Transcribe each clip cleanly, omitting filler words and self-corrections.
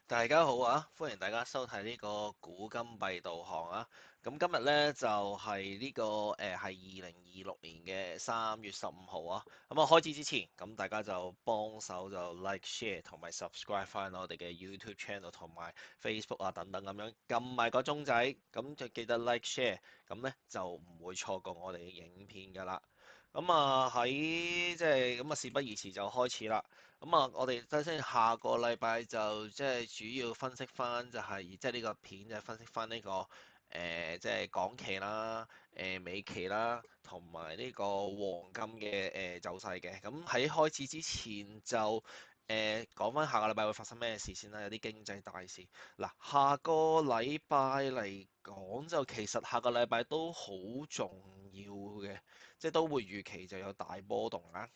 大家好啊！歡迎大家收睇呢個古今幣導航啊！咁今日呢，就係呢個係2026年嘅3月15號啊！咁啊開始之前，咁大家就幫手就 like、share 同埋 subscribe 翻我哋嘅 YouTube channel 同埋 Facebook 啊等等咁樣，撳埋個鐘仔，咁就記得 like、share，咁呢就唔會錯過我哋嘅影片噶啦。咁啊喺即係咁啊事不宜遲就開始啦。咁啊，我哋首先下個禮拜就即係主要分析翻就係即係呢個片就係分析翻呢個即係港期啦、美期啦同埋呢個黃金嘅走勢嘅。咁喺開始之前就講翻下個禮拜會發生咩事先啦，有啲經濟大事。嗱，下個禮拜嚟講就其實下個禮拜都好重要嘅，即係都會預期就有大波動啦。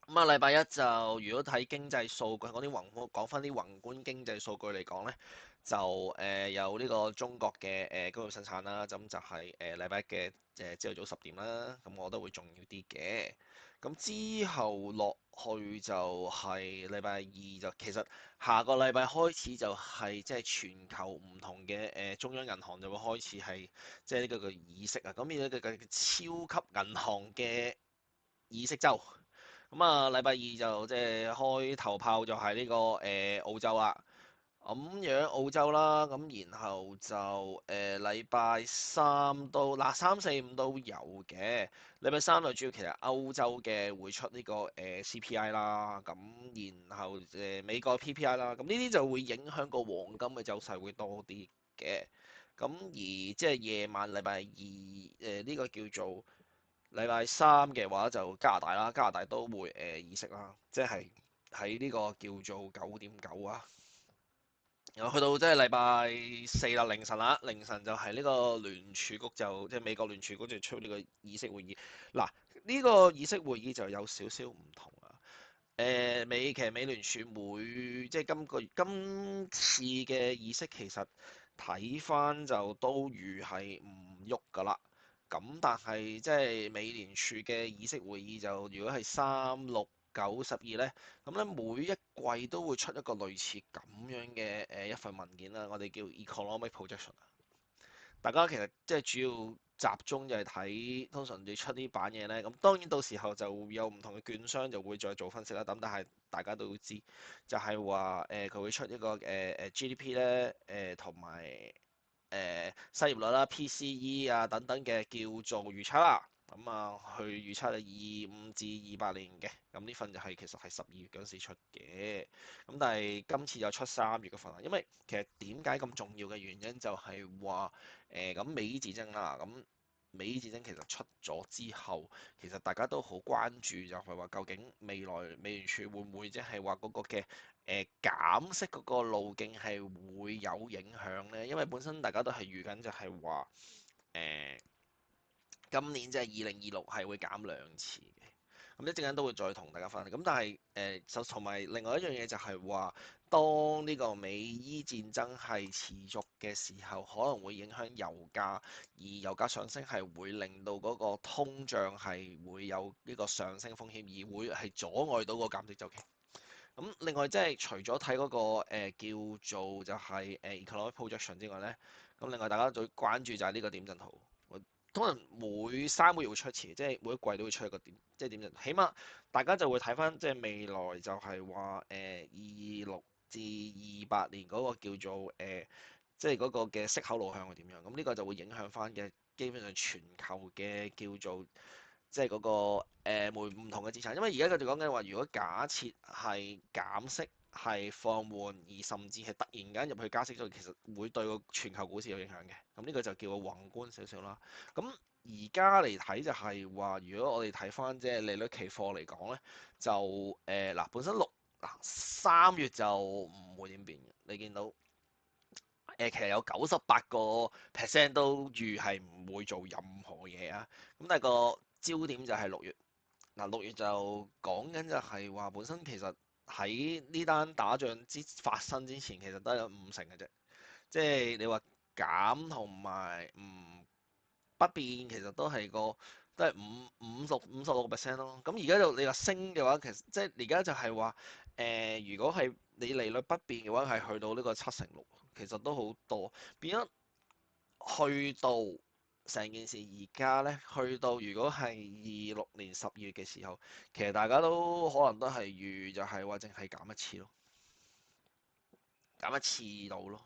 咁啊，禮拜一就如果睇經濟數據，講翻啲宏觀經濟數據嚟講呢，就有呢個中國嘅工業生產啦，咁就係禮拜一嘅朝頭早10點啦，咁我覺得會重要啲嘅。咁之後落去就係禮拜二就其實下個禮拜開始就係即係全球唔同嘅中央銀行就會開始係即係呢個嘅議息啊，咁變咗個超級銀行嘅議息周。咁啊，禮拜二就即係開頭炮就係呢個澳洲啦，咁樣澳洲啦，咁然後就禮拜三都嗱3、4、5都有嘅。禮拜三就主要其實歐洲嘅會出呢個CPI 啦，咁然後美國 PPI 啦，咁呢啲就會影響個黃金嘅走勢會多啲嘅。咁而即係夜晚禮拜二呢個叫做禮拜三嘅話就加拿大啦，加拿大都會議息啦，即係喺呢個叫做9.9啊。然後去到即係禮拜四啦，凌晨啦，凌晨就係呢個聯儲局就即係美國聯儲局就出呢個議息會議。嗱，呢個議息會議就有少少唔同啊。其實美聯儲即係今次嘅議息其實睇翻就都預係唔喐噶啦。咁但係即係美聯儲嘅議息會議就如果係3、6、9、12呢，咁咧每一季都會出一個類似咁樣嘅一份文件啦，我哋叫 Economic Projection。大家其實即係主要集中就係睇，通常你出呢版嘢呢。咁當然到時候就有唔同嘅券商就會再做分析啦。咁但係大家都知，就係話佢會出一個GDP 咧同埋失業率啦、PCE 啊等等嘅叫做預測啦。咁啊去預測25至28年嘅，咁呢份就係其實係12月嗰陣時出嘅。咁但係今次就出3月嗰份啦，因為其實點解咁重要嘅原因就係話咁美伊戰爭啦，咁美伊戰爭其實出咗之後，其實大家都好關注就係話究竟未來美聯儲會唔會即係話嗰個嘅減息嗰個路徑係會有影響呢？因為本身大家都係預緊就係話誒今年即係2026係會減2次嘅。咁一陣間都會再同大家分享。咁但係就同埋另外一樣嘢就係話，當呢個美伊戰爭係持續嘅時候，可能會影響油價，而油價上升係會令到嗰個通脹係會有呢個上升風險，而會係阻礙到個減息週期。咁另外即係除咗睇嗰個叫做就係economic projection 之外咧，咁另外大家最關注就係呢個點陣圖。通常每3個月會出一次，即係每一季都會出一個點，即係點陣圖。起碼大家就會睇翻即係未來就係話26至28年嗰個叫做即係嗰個嘅息口路向係點樣。咁呢個就會影響翻嘅基本上全球嘅叫做。即係嗰個每唔同嘅資產，因為而家佢哋講緊話，如果假設係減息係放緩，而甚至係突然間入去加息咗，其實會對個全球股市有影響嘅。咁呢個就叫宏觀少少啦。咁而家嚟睇就係話，如果我哋睇翻即係利率期貨嚟講咧，就嗱本身3月就唔會點變嘅。你見到其實有98%都預係唔會做任何嘢啊。咁但係個焦點就係6月。嗱，6月就講緊就係話，本身其實喺呢單打仗發生之前，其實都有50%嘅啫。即係你話減同埋唔不變，其實都係個都係56%咯。咁而家就你話升嘅話，其實即係而家就係話如果係你利率不變嘅話，係去到呢個7成6，其實都好多。變咗去到成件事而家呢，去到如果係26年12月嘅時候，其實大家都可能都係預就係話淨係減一次咯，減一次到咯。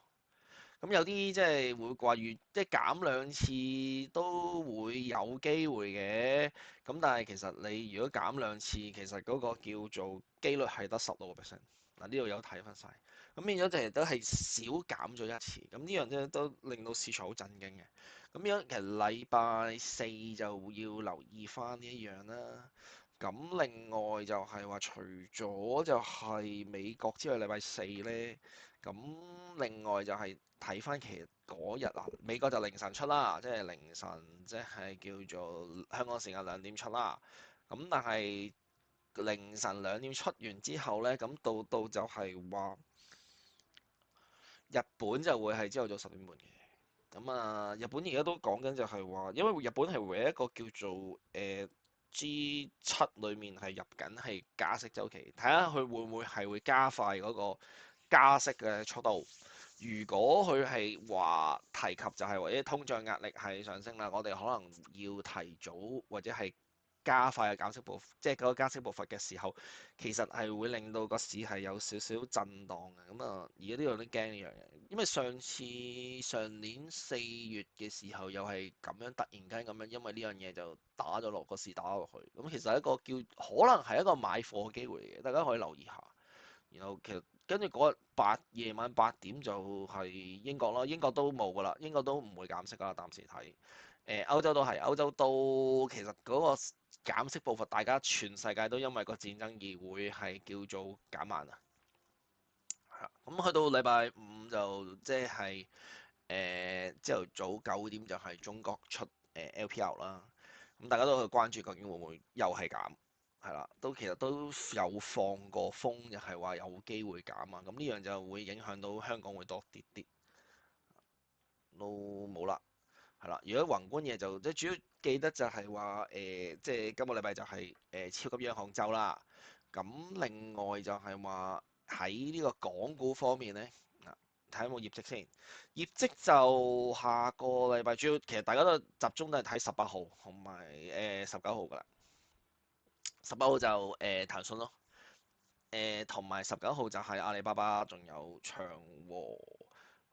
咁有啲即係會話越即係減兩次都會有機會嘅，咁但係其實你如果減兩次，其實嗰個叫做機率係得16%。嗱，呢度有睇翻晒，咁變咗就係都係少減咗一次，咁呢樣咧都令到市場好震驚嘅。咁樣其實禮拜四就要留意翻呢一樣啦。咁另外就係話，除咗就係美國之外，禮拜四呢。咁另外就係睇翻其實嗰日啊，美國就凌晨出啦，即係凌晨，即係叫做香港時間2點出啦。咁但係凌晨2點出完之後呢，咁到就係話日本就會係朝頭早10點半嘅。咁啊，日本而家都講緊就係話，因為日本係唯一一個叫做G7裏面係入緊係加息週期，睇下佢會唔會係會加快嗰個加息嘅速度。如果佢係話提及就係話啲通脹壓力係上升啦，我哋可能要提早或者係加快嘅減息步，即係嗰個加息步伐嘅時候，其實係會令到個市係有少少震盪嘅。咁啊，而家都有啲驚呢樣嘢，因為上年4月嘅時候又係咁樣突然間咁樣，因為呢樣嘢就打咗落個市打落去。咁其實係一個叫可能係一個買貨嘅機會嚟嘅，大家可以留意下。然後其實跟住嗰日夜晚8點就係英國啦，英國都冇噶啦，英國都唔會減息噶啦，暫時睇。歐洲都係，歐洲都其實嗰個減息步伐，大家全世界都因為個戰爭而會係叫做減慢啊。係啦，咁去到禮拜五就即係朝頭早9點就係中國出LPR 啦。咁大家都去關注究竟會唔會又係減？係啦，都其實都有放過風，就係話有機會減啊。咁呢樣就會影響到香港會多啲啲，都冇啦。係啦，如果宏觀嘢就即係主要記得就係話即係今個禮拜就係超級央行週啦。咁另外就係話喺呢個港股方面呢，睇下有冇業績先。業績就下個禮拜主要其實大家都集中都係睇18號同埋19號㗎啦。18號就騰訊咯。同埋19號就係阿里巴巴，仲有長和，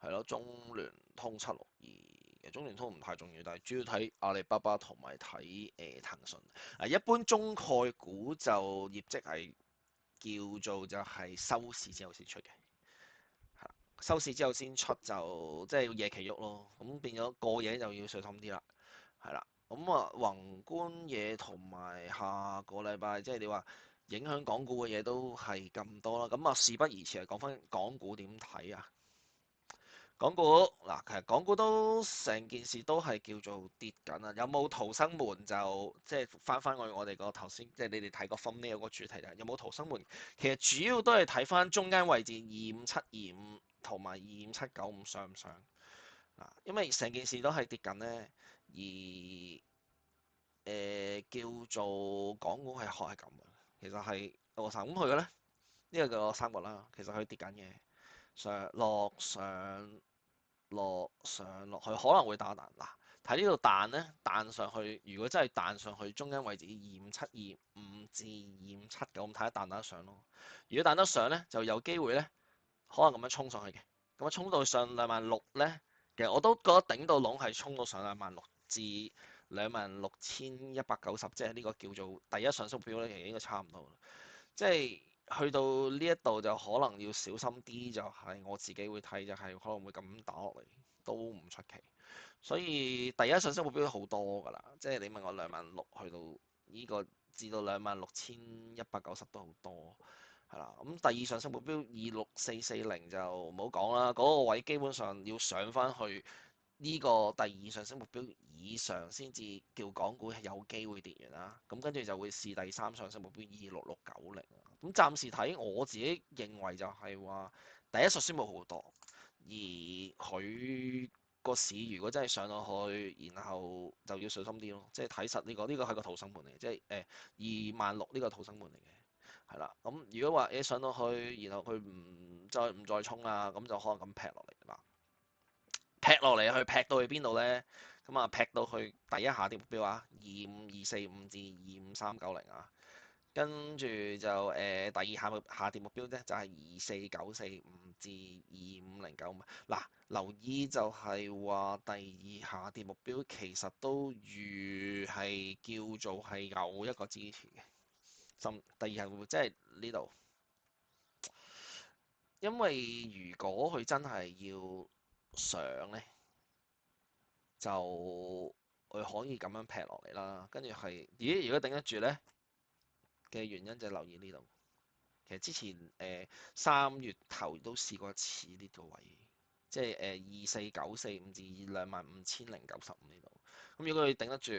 係咯，中聯通762嘅。中聯通唔太重要，但係主要睇阿里巴巴同埋睇騰訊。一般中概股就業績係叫做就係收市之後先出嘅，係啦，收市之後先出就即係要夜期喐咯，咁變咗過夜就要小心啲啦，係啦。咁啊，宏觀嘢同埋下個禮拜即係你話影響港股嘅嘢都係咁多啦。咁啊，事不宜遲，講翻港股點睇啊？港股嗱，其實港股都成件事都係叫做跌緊啊。有冇逃生門就即係翻去我哋個頭先，即係你哋睇個 thumbnail 個主題就係有冇逃生門。其實主要都係睇翻中間位置25725同埋25795上唔上嗱，因為成件事都係跌緊呢。而叫做港股係學係咁嘅，其實係落山咁佢嘅咧，呢個叫三角啦，其實佢跌緊嘅，上落上落上落去可能會打彈嗱，睇呢度彈咧，彈上去，如果真係彈上去中間位置25725至25795，咁睇下彈得上咯。如果彈得上咧，就有機會咧，可能咁樣衝上去嘅，咁樣衝到上26000咧，其實我都覺得頂到籠係衝到上26000至26190，即係呢個叫做第一上升目標咧，其實應該差唔多啦。即係去到呢一度就可能要小心啲，就係我自己會睇就係可能會咁打落嚟都唔出奇。所以第一上升目標都好多㗎啦，即係你問我26000去到呢個至到26190都好多。係啦，咁第二上升目標26440就唔好講啦，嗰個位基本上要上翻去呢個第二上升目標以上先至叫港股係有機會跌完啦。咁跟住就會試第三上升目標26690。咁暫時睇我自己認為就係話第一上升冇好多，而佢個市如果真係上到去，然後就要小心啲咯，即係睇實呢個係個逃生盤嚟，即係26,000呢個逃生盤嚟嘅，係啦。咁如果話上到去，然後佢唔再衝啊，咁就可能咁劈落嚟啦。劈落嚟去劈到去邊度呢？咁啊劈到去第一下跌目標啊，25,245至25,390啊。跟住就第二下跌目標咧，就係24,945至25,095。嗱，留意就係話第二下跌目標其實都預係叫做係有一個支持嘅。第二下會即係呢度，因為如果佢真係要上咧，就佢可以咁樣劈落嚟啦。跟住係，咦？如果頂得住咧嘅原因就留意呢度。其實之前3月頭都試過一次呢個位，即係24,945至25,095呢度。咁如果佢頂得住，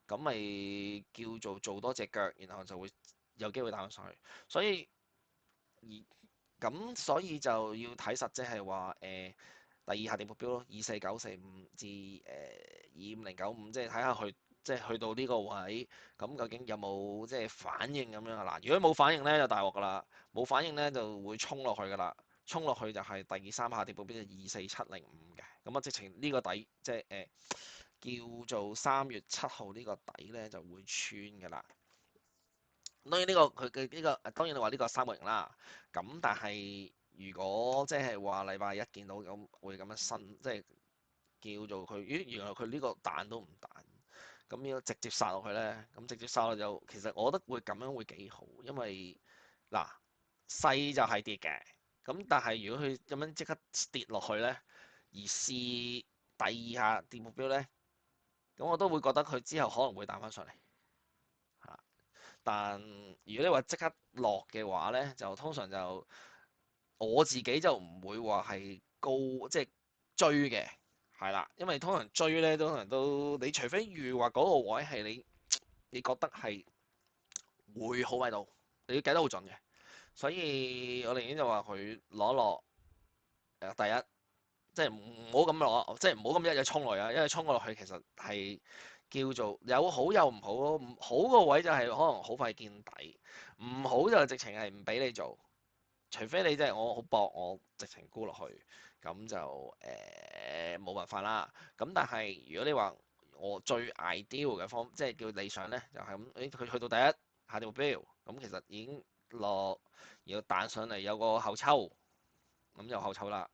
咁咪叫做多隻腳，然後就會有機會打上去。所以所以就要睇實，即係話第二下跌目標咯，24,945至25,095，即係睇下佢即係去到呢個位，咁究竟有冇即係反應咁樣啊？嗱，如果冇反應咧，就大鑊噶啦，冇反應咧就會衝落去噶啦，衝落去就係第三下跌目標就24,705嘅，咁啊直情呢個底即係叫做3月7號呢個底咧就會穿噶啦。當然呢個佢嘅呢個當然你話呢個三角形啦，咁但係如果即係話禮拜一見到咁會咁樣新，即係叫做佢咦原來佢呢個彈都唔彈，咁要直接殺落去咧，咁直接殺落就其實我覺得會咁樣會幾好，因為嗱細就係跌嘅，咁但係如果佢咁樣即刻跌落去咧，而試第二下跌目標咧，咁我都會覺得佢之後可能會彈翻上嚟。但如果你話即刻落嘅話呢，就通常就我自己就唔會話係高即係追嘅，係啦，因為通常追呢，通常都你除非預話嗰個位係你覺得係會好喺度，你要計得好準嘅，所以我寧願就話佢攞落第一。即係唔好咁落，即係唔好咁一日衝落去啊！因為衝落去其實係叫做有好有唔好咯。唔好個位就係可能好快見底，唔好就直情係唔俾你做，除非你真係我好搏，我直情沽落去，咁就冇辦法啦。咁但係如果你話我最 ideal 嘅方，即係叫理想呢，就係咁，佢去到第一下跌目標，咁其實已經落，然後彈上嚟有個後抽，咁就後抽啦。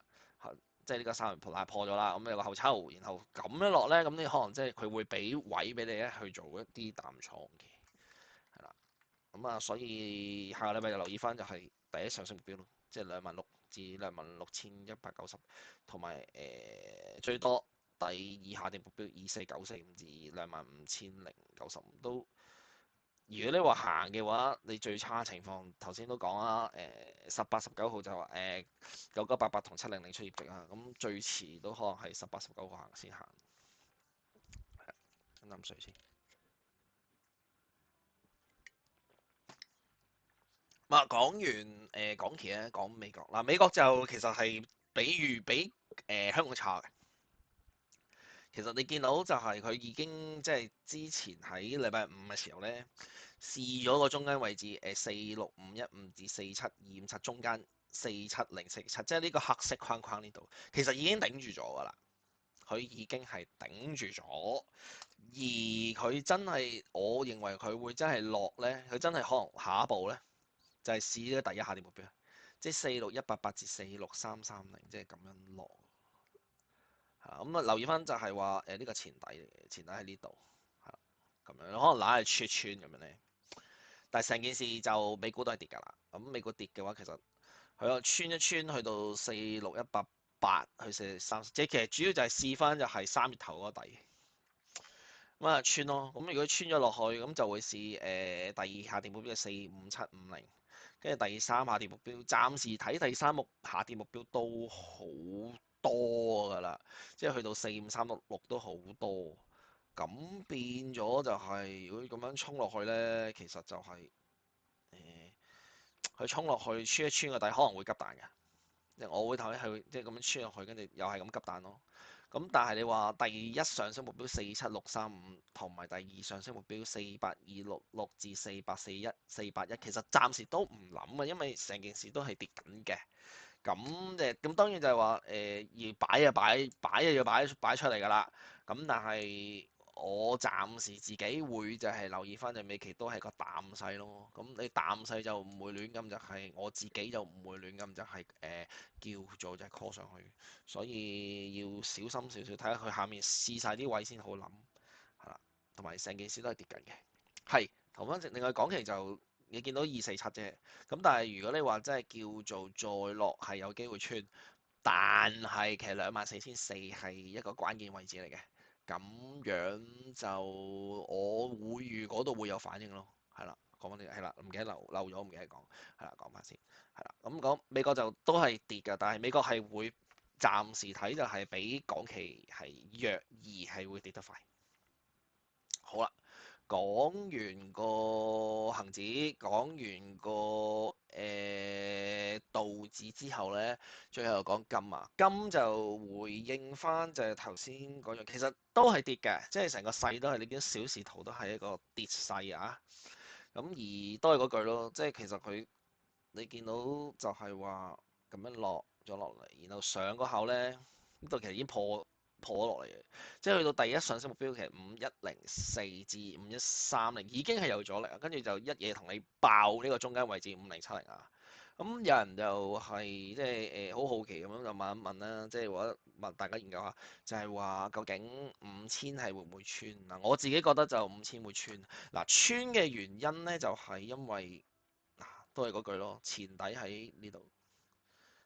即係呢個三元破咗啦，咁有個後抽，然後咁樣落咧，咁你可能即係佢會俾位俾你咧去做一啲淡倉嘅，係啦。咁啊，所以下個禮拜就留意翻就係第一上升目標咯，即係26,000至26,190，同埋最多第二下跌目標24,945至25,095都。如果你話行嘅話，你最差情況頭先都講啦，18、19號就話9988同700出業績啊，咁最遲都可能係18、19號行先行，飲啖水先。講完港期咧，講美國嗱，美國就其實係比香港差嘅。其實你見到就係佢已經即係之前喺禮拜五嘅時候咧，試咗個中間位置46,515至47,257中間47,047，即係呢個黑色框框呢度，其實已經頂住咗㗎啦。佢已經係頂住咗，而佢真係我認為佢會真係落咧，佢真係可能下一步咧就係試呢個第一下跌目標，即係46,188至46,330，即係咁樣落。咁啊，留意翻就係話呢個前底嚟嘅，前底喺呢度，係啦，咁樣可能揦係穿咁樣咧。但係成件事就美股都係跌㗎啦。咁美股跌嘅話，其實佢又穿一穿去到46,188去43，即係其實主要就係試翻就係3月頭嗰個底。咁啊穿咯，咁如果穿咗落去，咁就會試第二下跌目標係45,750，跟住第三下跌目標，暫時睇第三下跌目標都好多㗎啦，即係去到45,366都好多，咁變咗就係如果咁樣衝落去咧，其實就係佢衝落去穿一穿個底可能會急彈嘅，即係我會睇佢即係咁樣穿落去，跟住又係咁急彈咯。咁但係你話第一上升目標47,635同埋第二上升目標48,266至48,41481，其實暫時都唔諗啊，因為成件事都係跌緊嘅。咁當然就係話要擺就擺就要擺出嚟㗎啦。咁但係我暫時自己會就係留意翻就美期都係個淡勢咯。咁你淡勢就唔會亂咁就係、我自己就唔會亂咁就係、叫做就係 call 上去。所以要小心少少，睇下佢下面試晒啲位先好諗，係啦。同埋成件事都係跌緊嘅，係同翻另外港期就你見到247啫，咁但係如果你話真係叫做再落係有機會穿，但係其實24,400係一個關鍵位置嚟嘅，咁樣就我會預嗰度會有反應咯，係啦，講翻啲係啦，唔記得漏咗，唔記得講，係啦，講翻先，係啦，咁講美國就都係跌㗎，但係美國係會暫時睇就係比港期係弱，而係會跌得快。好啦。講完個恆指，講完個道指之後呢，最後講金啊，金就回應翻就係頭先嗰樣，其實都係跌嘅，即係成個勢都係你見小時圖都係一個跌勢啊。咁而都係嗰句咯，即係其實佢你見到就係話咁樣落咗落嚟，然後上嗰口呢，呢度其實已經破咗落嚟嘅，即係去到第一上升目標其實5104至5130已經係有阻力啊，跟住就一嘢同你爆呢個中間位置5070啊。咁有人就係即係好好奇咁樣就問一問啦，即係話問大家研究下，就係話究竟5000係會唔會穿嗱？我自己覺得就5000會穿嗱，穿嘅原因呢，就係因為嗱都係嗰句咯，前底喺呢度，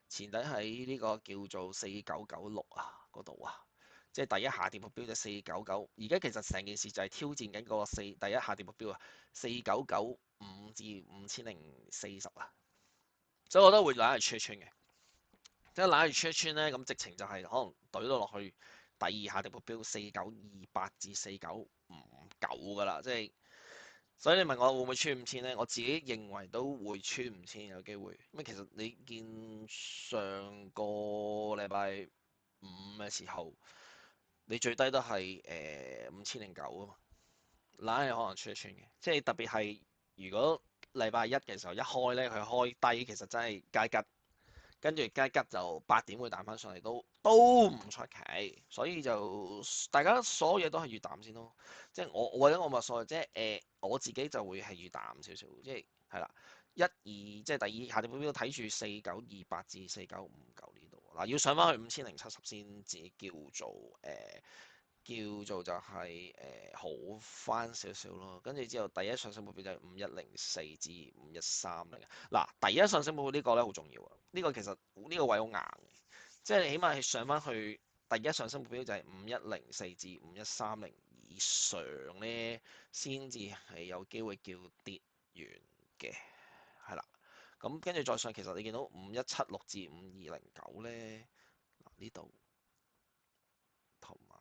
前底喺呢個叫做4996啊嗰度啊。即係第一下跌目標就499，而家其實成件事就係挑戰緊個第一下跌目標啊，4995至5040啊，所以我覺得會攬嚟穿一穿嘅，即係攬嚟穿一穿咧，咁直情就係可能懟到落去第二下跌目標4928至4959噶啦，即係所以你問我會唔會穿5000咧？我自己認為都會穿5000有機會，因為其實你見上個禮拜五嘅時候。你最低都係5009啊嘛，嗱係可能穿一穿嘅，即係特別係如果禮拜一嘅時候一開咧，佢開低，其實真係街吉，跟住街吉就8點會彈翻上嚟，都唔出奇，所以就大家所有嘢都係預淡先咯，即係我或者我咪所謂即係我自己就會係預淡少少，即係係啦，即係第二下跌目標睇住4928至4959呢度，嗱要上翻去5070先至叫做叫做就係好翻少少咯，跟住之後第一上升目標就係5104至5130嗱，第一上升目標呢個咧好重要啊，呢個其實呢個位好硬嘅，即係你起碼係上翻去第一上升目標就係5104至5130以上咧，先至係有機會叫跌完嘅，係啦，咁跟住再上，其實你見到5176至5209咧，嗱呢度同埋。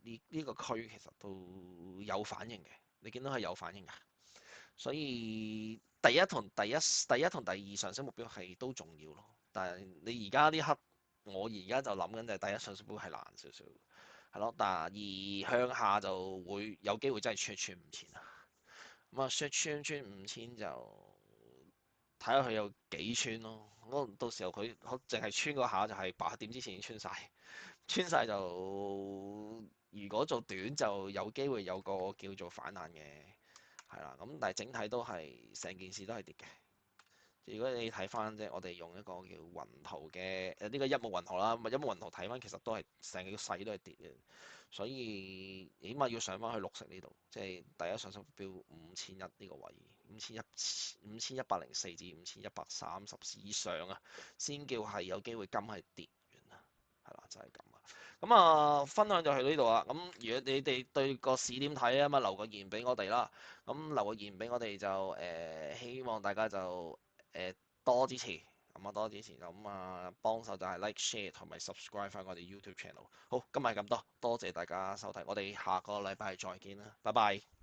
呢個區其實都有反應嘅，你見到係有反應㗎，所以第一同第二上升目標係都重要咯。但係你而家呢刻，我而家就諗緊就係第一上升目標係難少少，係咯。但係而向下就會有機會真係穿5000啊。咁啊，穿5000就睇下佢有幾穿咯。咁到時候佢淨係穿嗰下就係8點之前已經穿晒。穿晒就如果做短就有機會有個叫做反彈嘅，係啦。咁但係整體都係成件事都係跌嘅。如果你睇翻即係我哋用一個叫雲圖嘅呢個一目雲圖啦，咁一目雲圖睇翻其實都係成個勢都係跌嘅，所以起碼要上翻去綠色呢度，即係第一上升目標5001呢個位，5104至5130以上啊，先叫係有機會金係跌完啊，係啦，就係咁啊。咁啊，分享就去到呢度啦。咁如果你哋對個市點睇啊，咁啊留個言俾我哋啦。咁留個言俾我哋就希望大家就多支持，咁啊多支持，咁啊幫手就係 like share 同埋 subscribe 翻我哋 YouTube channel。好，今日係咁多，多謝大家收睇，我哋下個禮拜再見啦，拜拜。